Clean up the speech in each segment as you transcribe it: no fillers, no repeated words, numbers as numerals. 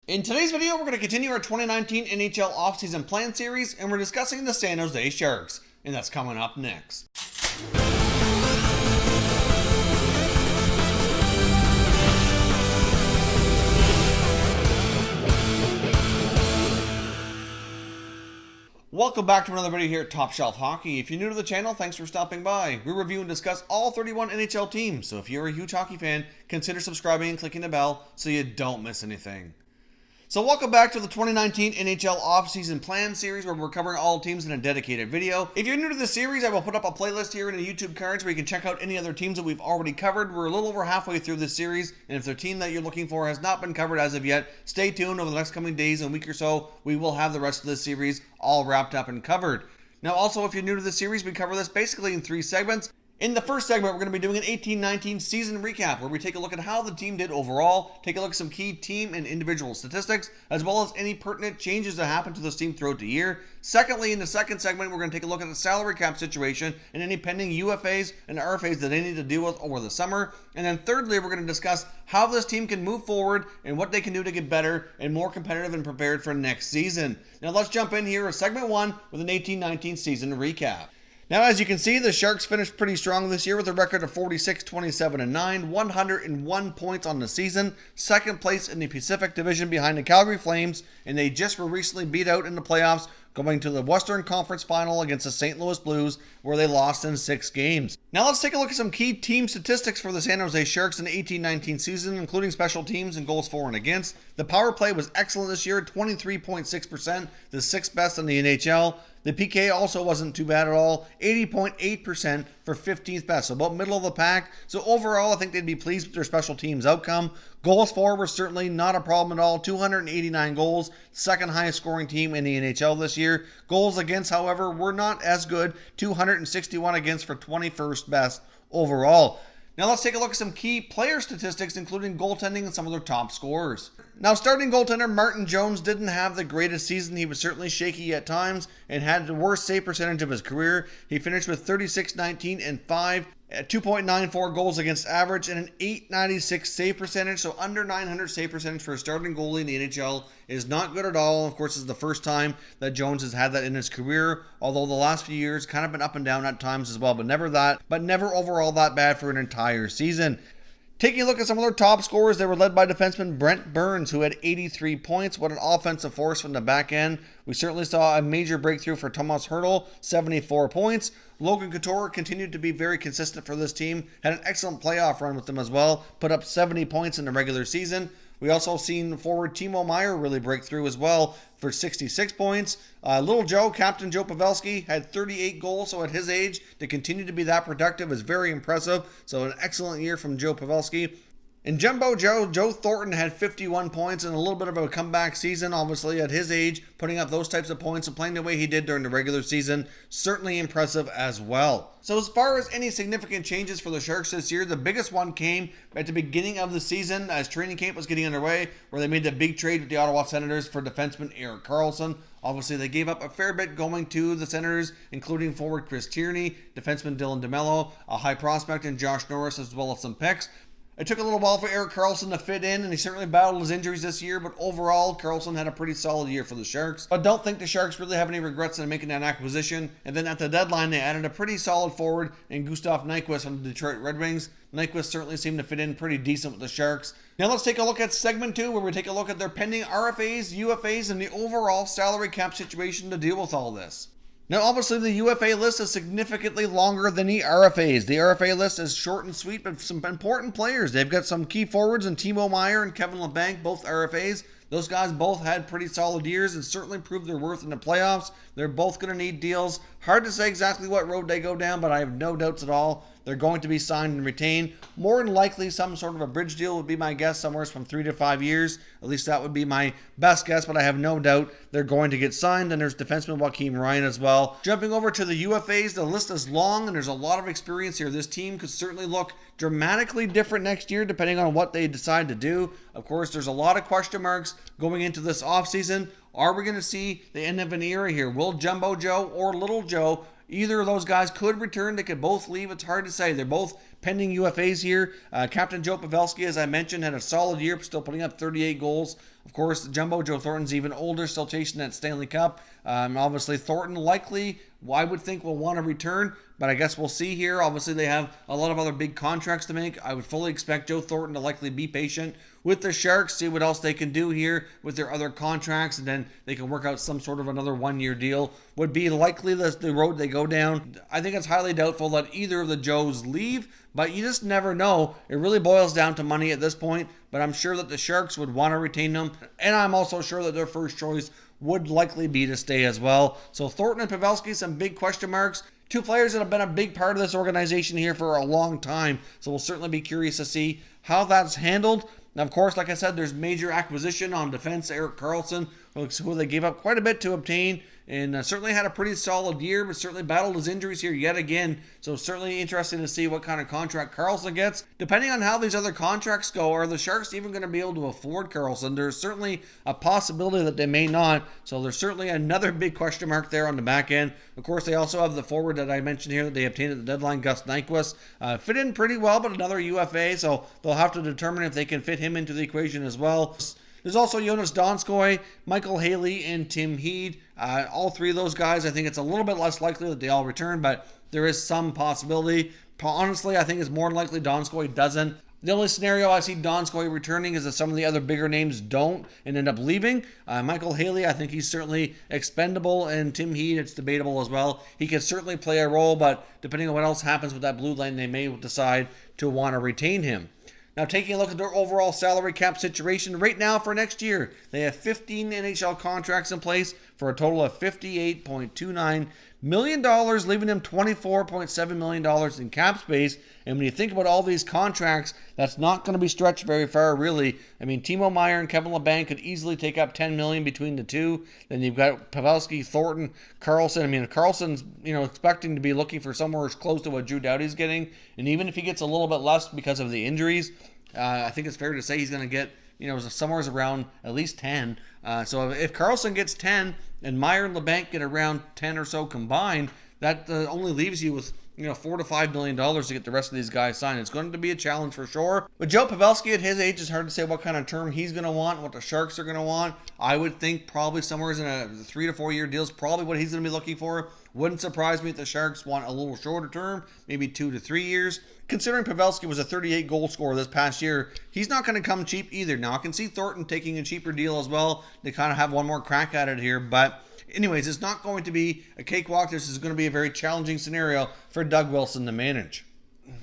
In today's video, we're going to continue our 2019 NHL offseason plan series, and we're discussing the San Jose Sharks, and that's coming up next. Welcome back to another video here at Top Shelf Hockey. If you're new to the channel, thanks for stopping by. We review and discuss all 31 NHL teams, so if you're a huge hockey fan, consider subscribing and clicking the bell so you don't miss anything. So welcome back to the 2019 NHL offseason plan series, where we're covering all teams in a dedicated video. If you're new to this series, I will put up a playlist here in the YouTube cards where you can check out any other teams that we've already covered. We're a little over halfway through this series, and if the team that you're looking for has not been covered as of yet, stay tuned. Over the next coming days and week or so, we will have the rest of this series all wrapped up and covered. Now also, if you're new to the series, we cover this basically in 3 segments. In the first segment, we're going to be doing an 18-19 season recap, where we take a look at how the team did overall, take a look at some key team and individual statistics, as well as any pertinent changes that happened to this team throughout the year. Secondly, in the second segment, we're going to take a look at the salary cap situation and any pending UFAs and RFAs that they need to deal with over the summer. And then thirdly, we're going to discuss how this team can move forward and what they can do to get better and more competitive and prepared for next season. Now let's jump in here with segment 1 with an 18-19 season recap. Now, as you can see, the Sharks finished pretty strong this year with a record of 46-27-9, 101 points on the season, second place in the Pacific Division behind the Calgary Flames, and they just were recently beat out in the playoffs, going to the Western Conference Final against the St. Louis Blues, where they lost in 6 games. Now let's take a look at some key team statistics for the San Jose Sharks in the 18-19 season, including special teams and goals for and against. The power play was excellent this year, 23.6%, the 6th best in the NHL. The PK also wasn't too bad at all, 80.8% for 15th best, so about middle of the pack. So overall, I think they'd be pleased with their special teams outcome. Goals for were certainly not a problem at all, 289 goals, second highest scoring team in the NHL this year. Goals against, however, were not as good, 261 against for 21st best overall. Now let's take a look at some key player statistics, including goaltending and some of their top scorers. Now, starting goaltender Martin Jones didn't have the greatest season. He was certainly shaky at times and had the worst save percentage of his career. He finished with 36-19-5 at 2.94 goals against average and an 896 save percentage. So under 900 save percentage for a starting goalie in the NHL is not good at all. Of course, it's the first time that Jones has had that in his career, although the last few years kind of been up and down at times as well, but never overall that bad for an entire season. Taking a look at some of their top scorers, they were led by defenseman Brent Burns, who had 83 points. What an offensive force from the back end. We certainly saw a major breakthrough for Tomas Hertl, 74 points. Logan Couture continued to be very consistent for this team, had an excellent playoff run with them as well, put up 70 points in the regular season. We also seen forward Timo Meier really break through as well for 66 points. Little Joe, Captain Joe Pavelski, had 38 goals, so at his age, to continue to be that productive is very impressive. So an excellent year from Joe Pavelski. And Jumbo Joe Thornton had 51 points and a little bit of a comeback season, obviously, at his age, putting up those types of points and playing the way he did during the regular season. Certainly impressive as well. So as far as any significant changes for the Sharks this year, the biggest one came at the beginning of the season as training camp was getting underway, where they made the big trade with the Ottawa Senators for defenseman Erik Karlsson. Obviously, they gave up a fair bit going to the Senators, including forward Chris Tierney, defenseman Dylan DeMello, a high prospect in Josh Norris, as well as some picks. It took a little while for Erik Karlsson to fit in, and he certainly battled his injuries this year, but overall, Karlsson had a pretty solid year for the Sharks. I don't think the Sharks really have any regrets in making that acquisition, and then at the deadline, they added a pretty solid forward in Gustav Nyquist from the Detroit Red Wings. Nyquist certainly seemed to fit in pretty decent with the Sharks. Now let's take a look at segment 2, where we take a look at their pending RFAs, UFAs, and the overall salary cap situation to deal with all this. Now, obviously, the UFA list is significantly longer than the RFAs. The RFA list is short and sweet, but some important players. They've got some key forwards in Timo Meier and Kevin Labanc, both RFAs. Those guys both had pretty solid years and certainly proved their worth in the playoffs. They're both going to need deals. Hard to say exactly what road they go down, but I have no doubts at all they're going to be signed and retained. More than likely, some sort of a bridge deal would be my guess, somewhere from 3 to 5 years. At least that would be my best guess, but I have no doubt they're going to get signed. And there's defenseman Joakim Ryan as well. Jumping over to the UFAs, the list is long and there's a lot of experience here. This team could certainly look dramatically different next year, depending on what they decide to do. Of course, there's a lot of question marks going into this offseason. Are we going to see the end of an era here? Will Jumbo Joe or Little Joe, either of those guys could return? They could both leave. It's hard to say. They're both pending UFAs here. Captain Joe Pavelski, as I mentioned, had a solid year, still putting up 38 goals. Of course, Jumbo Joe Thornton's even older, still chasing that Stanley Cup. Obviously, Thornton likely, I would think, will want to return, but I guess we'll see here. Obviously, they have a lot of other big contracts to make. I would fully expect Joe Thornton to likely be patient with the Sharks, see what else they can do here with their other contracts, and then they can work out some sort of another one-year deal. Would be likely the road they go down. I think it's highly doubtful that either of the Joes leave, but you just never know. It really boils down to money at this point, but I'm sure that the Sharks would want to retain them, and I'm also sure that their first choice would likely be to stay as well. So Thornton and Pavelski, some big question marks. Two players that have been a big part of this organization here for a long time, so we'll certainly be curious to see how that's handled. Now, of course, like I said, there's major acquisition on defense. Erik Karlsson, who they gave up quite a bit to obtain, and certainly had a pretty solid year, but certainly battled his injuries here yet again. So certainly interesting to see what kind of contract Karlsson gets. Depending on how these other contracts go, are the Sharks even going to be able to afford Karlsson? There's certainly a possibility that they may not. So there's certainly another big question mark there on the back end. Of course, they also have the forward that I mentioned here that they obtained at the deadline, Gus Nyquist. Fit in pretty well, but another UFA, so they'll have to determine if they can fit him into the equation as well. There's also Jonas Donskoy, Michael Haley, and Tim Heed. All three of those guys, I think it's a little bit less likely that they all return, but there is some possibility. Honestly, I think it's more likely Donskoy doesn't. The only scenario I see Donskoy returning is if some of the other bigger names don't and end up leaving. Michael Haley, I think he's certainly expendable, and Tim Heed, it's debatable as well. He can certainly play a role, but depending on what else happens with that blue line, they may decide to want to retain him. Now, taking a look at their overall salary cap situation right now for next year, they have 15 NHL contracts in place for a total of $58.29 million, leaving them $24.7 million in cap space. And when you think about all these contracts, that's not going to be stretched very far, really. I mean, Timo Meier and Kevin Labanc could easily take up $10 million between the two. Then you've got Pavelski, Thornton, Karlsson. I mean, Karlsson's, expecting to be looking for somewhere as close to what Drew Doughty's getting. And even if he gets a little bit less because of the injuries, I think it's fair to say he's going to get, somewhere around at least 10. So if Karlsson gets 10 and Meier and Labanc get around 10 or so combined, that only leaves you with $4 to $5 million to get the rest of these guys signed. It's going to be a challenge for sure. But Joe Pavelski at his age, it's hard to say what kind of term he's going to want, what the Sharks are going to want. I would think probably somewhere in a 3 to 4 year deal is probably what he's going to be looking for. Wouldn't surprise me if the Sharks want a little shorter term, maybe 2 to 3 years. Considering Pavelski was a 38 goal scorer this past year, he's not going to come cheap either. Now, I can see Thornton taking a cheaper deal as well. They kind of have one more crack at it here, but anyways, it's not going to be a cakewalk. This is going to be a very challenging scenario for Doug Wilson to manage.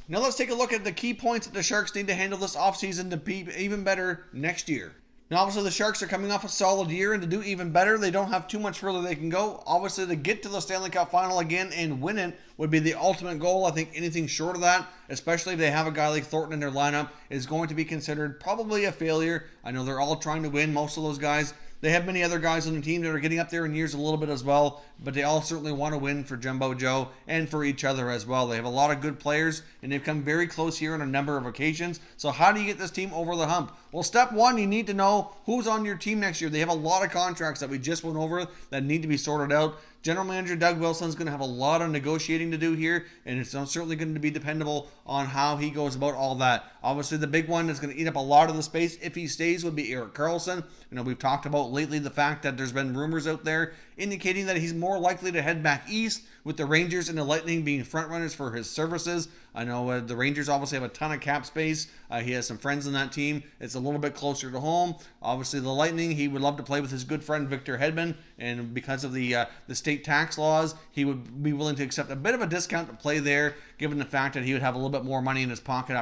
Now let's take a look at the key points that the Sharks need to handle this offseason to be even better next year. Now, obviously, the Sharks are coming off a solid year, and to do even better, they don't have too much further they can go. Obviously, to get to the Stanley Cup final again and win it would be the ultimate goal. I think anything short of that, especially if they have a guy like Thornton in their lineup, is going to be considered probably a failure. I know they're all trying to win, most of those guys. They have many other guys on the team that are getting up there in years a little bit as well, but they all certainly want to win for Jumbo Joe and for each other as well. They have a lot of good players, and they've come very close here on a number of occasions. So how do you get this team over the hump? Well, step one, you need to know who's on your team next year. They have a lot of contracts that we just went over that need to be sorted out. General Manager Doug Wilson is going to have a lot of negotiating to do here, and it's certainly going to be dependable on how he goes about all that. Obviously, the big one that's going to eat up a lot of the space if he stays would be Erik Karlsson. We've talked about lately the fact that there's been rumors out there indicating that he's more likely to head back east, with the Rangers and the Lightning being frontrunners for his services. I know the Rangers obviously have a ton of cap space. He has some friends on that team. It's a little bit closer to home. Obviously, the Lightning, he would love to play with his good friend Victor Hedman, and because of the state tax laws, he would be willing to accept a bit of a discount to play there, given the fact that he would have a little bit more money in his pocket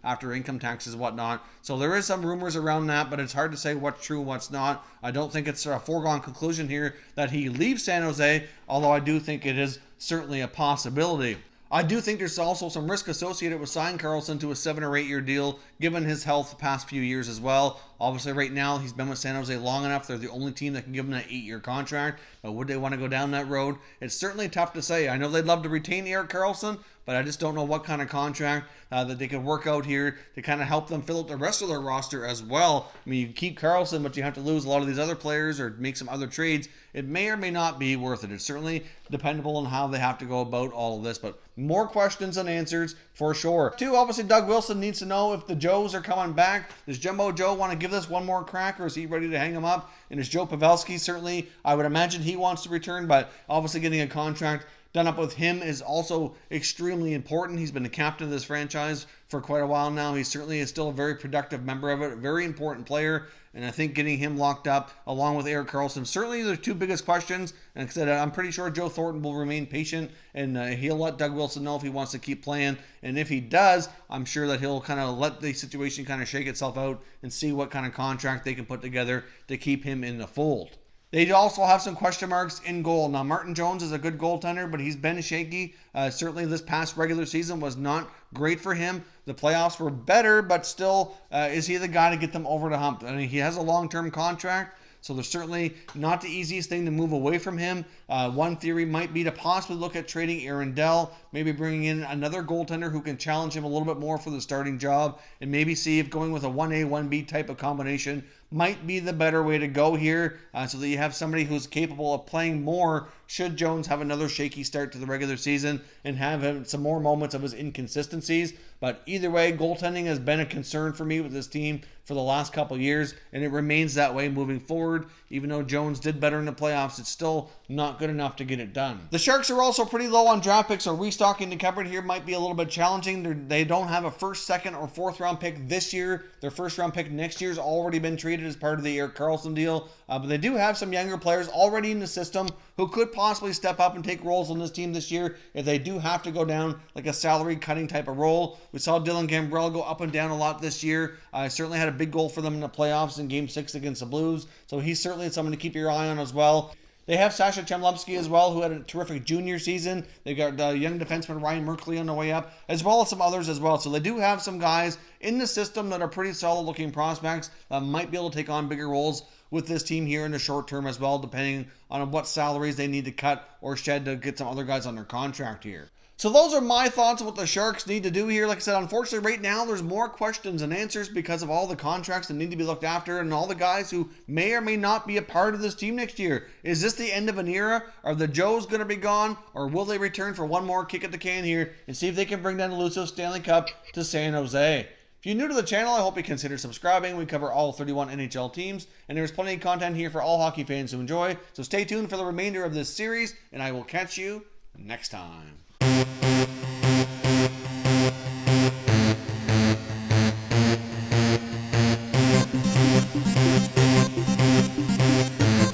after income taxes and whatnot. So there is some rumors around that, but it's hard to say what's true and what's not. I don't think it's a foregone conclusion here that he leaves San Jose, although I do think it is certainly a possibility. I do think there's also some risk associated with signing Karlsson to a 7 or 8 year deal, given his health the past few years as well. Obviously, right now, he's been with San Jose long enough. They're the only team that can give him that 8-year contract. But would they want to go down that road? It's certainly tough to say. I know they'd love to retain Erik Karlsson, but I just don't know what kind of contract that they could work out here to kind of help them fill out the rest of their roster as well. I mean, you keep Karlsson, but you have to lose a lot of these other players or make some other trades. It may or may not be worth it. It's certainly dependable on how they have to go about all of this, but more questions than answers for sure. Two, obviously, Doug Wilson needs to know if the Joes are coming back. Does Jumbo Joe want to give this one more crack, or is he ready to hang him up? And is Joe Pavelski, certainly, I would imagine he wants to return, but obviously getting a contract done up with him is also extremely important. He's been the captain of this franchise for quite a while now. He certainly is still a very productive member of it, a very important player. And I think getting him locked up along with Erik Karlsson, certainly the two biggest questions. And like I said, I'm pretty sure Joe Thornton will remain patient and he'll let Doug Wilson know if he wants to keep playing. And if he does, I'm sure that he'll kind of let the situation kind of shake itself out and see what kind of contract they can put together to keep him in the fold. They also have some question marks in goal. Now, Martin Jones is a good goaltender, but he's been shaky. Certainly this past regular season was not great for him. The playoffs were better, but still, is he the guy to get them over the hump? I mean, he has a long-term contract, so there's certainly not the easiest thing to move away from him. One theory might be to possibly look at trading Aaron Dell, maybe bringing in another goaltender who can challenge him a little bit more for the starting job, and maybe see if going with a 1A, 1B type of combination might be the better way to go here, so that you have somebody who's capable of playing more should Jones have another shaky start to the regular season and have him some more moments of his inconsistencies. But either way, goaltending has been a concern for me with this team for the last couple years, and it remains that way moving forward. Even though Jones did better in the playoffs, it's still not good enough to get it done. The Sharks are also pretty low on draft picks, so restocking the cupboard here might be a little bit challenging. They don't have a first, second, or fourth round pick this year. Their first round pick next year has already been traded as part of the Erik Karlsson deal, but they do have some younger players already in the system who could possibly step up and take roles on this team this year if they do have to go down like a salary cutting type of role. We saw Dylan Gambrell go up and down a lot this year. Certainly had a big goal for them in the playoffs in Game 6 against the Blues, so he's certainly someone to keep your eye on as well. They have Sasha Chemlupski as well, who had a terrific junior season. They've got young defenseman Ryan Merkley on the way up, as well as some others as well. So they do have some guys in the system that are pretty solid-looking prospects that might be able to take on bigger roles with this team here in the short term as well, depending on what salaries they need to cut or shed to get some other guys on their contract here. So those are my thoughts on what the Sharks need to do here. Like I said, unfortunately, right now, there's more questions than answers because of all the contracts that need to be looked after and all the guys who may or may not be a part of this team next year. Is this the end of an era? Are the Joes going to be gone? Or will they return for one more kick at the can here and see if they can bring down the elusive Stanley Cup to San Jose? If you're new to the channel, I hope you consider subscribing. We cover all 31 NHL teams, and there's plenty of content here for all hockey fans to enjoy. So stay tuned for the remainder of this series, and I will catch you next time.